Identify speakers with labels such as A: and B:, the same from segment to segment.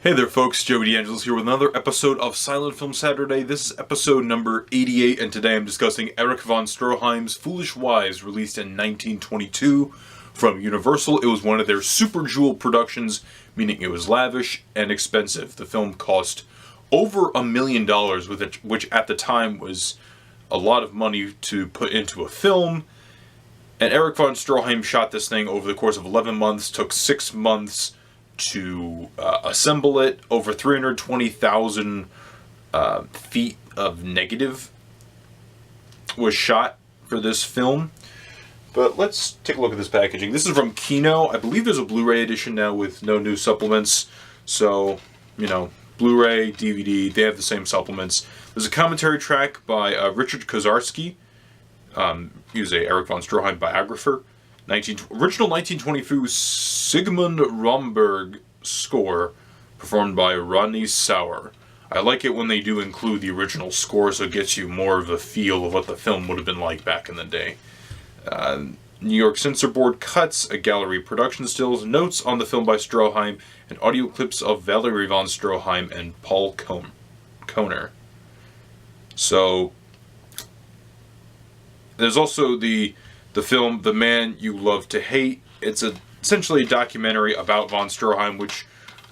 A: Hey there folks, Joey D'Angelo's here with another episode of Silent Film Saturday. This is episode number 88, and today I'm discussing Erich von Stroheim's Foolish Wives, released in 1922 from Universal. It was one of their super jewel productions, meaning it was lavish and expensive. The film cost over $1 million, which at the time was a lot of money to put into a film. And Erich von Stroheim shot this thing over the course of 11 months, took 6 months to assemble it. Over 320,000 feet of negative was shot for this film. But let's take a look at this packaging. This is from Kino. I believe there's a Blu-ray edition now with no new supplements. So, Blu-ray, DVD, they have the same supplements. There's a commentary track by Richard Kozarsky. He was a Erich von Stroheim biographer. Original 1922 Sigmund Romberg score, performed by Ronnie Sauer. I like it when they do include the original score, so it gets you more of a feel of what the film would have been like back in the day. New York Censor Board cuts, a gallery production stills, notes on the film by Stroheim, and audio clips of Valerie von Stroheim and Paul Kohner. So, there's also the film The Man You Love to Hate. It's essentially a documentary about von Stroheim, which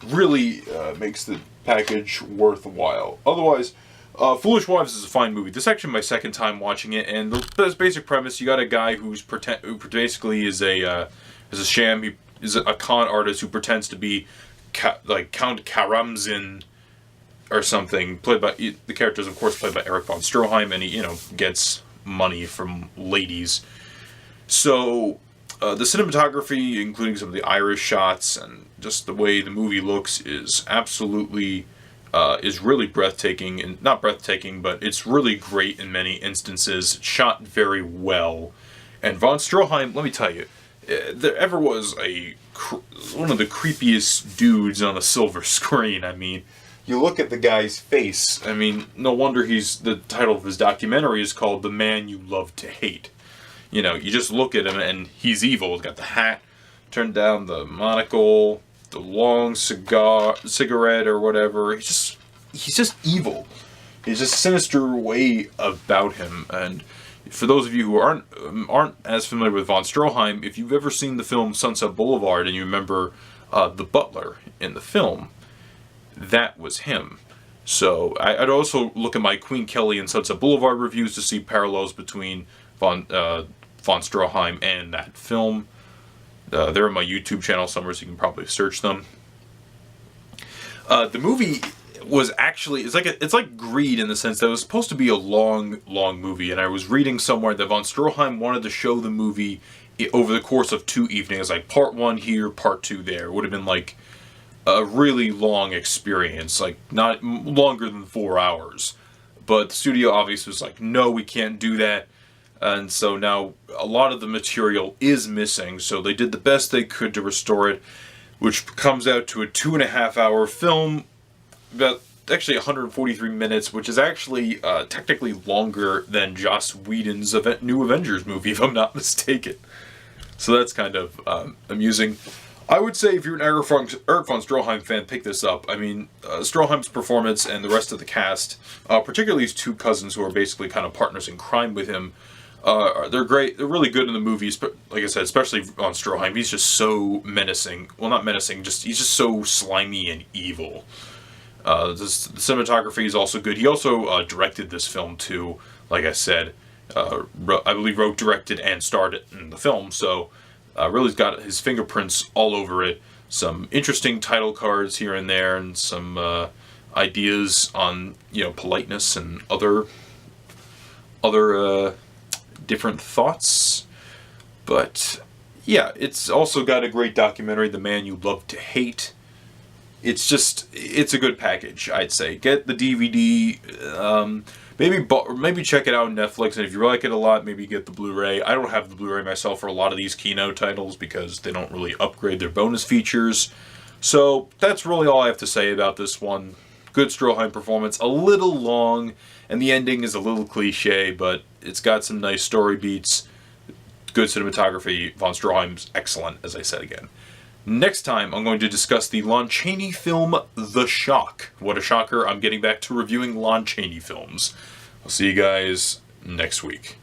A: really makes the package worthwhile. Otherwise, Foolish Wives is a fine movie. This is actually my second time watching it, and the basic premise: you got a guy who basically is a sham. He is a con artist who pretends to be like Count Karamzin or something. The characters, of course, played by Erich von Stroheim, and he gets money from ladies. So, the cinematography, including some of the Irish shots and just the way the movie looks, is absolutely, is really breathtaking. And not breathtaking, but it's really great in many instances. It's shot very well. And von Stroheim, let me tell you, there ever was one of the creepiest dudes on a silver screen. I mean, you look at the guy's face. I mean, no wonder the title of his documentary is called The Man You Love to Hate. You just look at him and he's evil. He's got the hat turned down, the monocle, the long cigarette or whatever. He's just evil. He's just a sinister way about him. And for those of you who aren't as familiar with von Stroheim, if you've ever seen the film Sunset Boulevard and you remember the butler in the film, that was him. So I'd also look at my Queen Kelly and Sunset Boulevard reviews to see parallels between von Stroheim and that film. They're on my YouTube channel somewhere, so you can probably search them. The movie was actually, it's like Greed in the sense that it was supposed to be a long movie, and I was reading somewhere that von Stroheim wanted to show the movie over the course of 2 evenings, like part 1 here, part 2 there. It would have been like a really long experience, like not longer than 4 hours. But the studio obviously was like, no, we can't do that. And so now a lot of the material is missing, so they did the best they could to restore it, which comes out to a 2.5-hour film, about actually 143 minutes, which is actually technically longer than Joss Whedon's new Avengers movie, if I'm not mistaken. So that's kind of amusing. I would say if you're an Erich von Stroheim fan, pick this up. I mean, Stroheim's performance and the rest of the cast, particularly his 2 cousins who are basically kind of partners in crime with him, they're great. They're really good in the movies, but like I said, especially on Stroheim, he's just so menacing. Well, not menacing, he's just so slimy and evil. The cinematography is also good. He also directed this film too, like I said. I believe wrote, directed, and starred in the film, so really's got his fingerprints all over it. Some interesting title cards here and there, and some ideas on politeness and other different thoughts. But yeah, it's also got a great documentary, The Man You Love to Hate. It's a good package, I'd say. Get the DVD, maybe check it out on Netflix, and if you like it a lot, maybe get the Blu-ray. I don't have the Blu-ray myself for a lot of these Kino titles because they don't really upgrade their bonus features. So that's really all I have to say about this one. Good Stroheim performance, a little long, and the ending is a little cliche, but it's got some nice story beats. Good cinematography. Von Stroheim's excellent, as I said again. Next time, I'm going to discuss the Lon Chaney film, The Shock. What a shocker, I'm getting back to reviewing Lon Chaney films. I'll see you guys next week.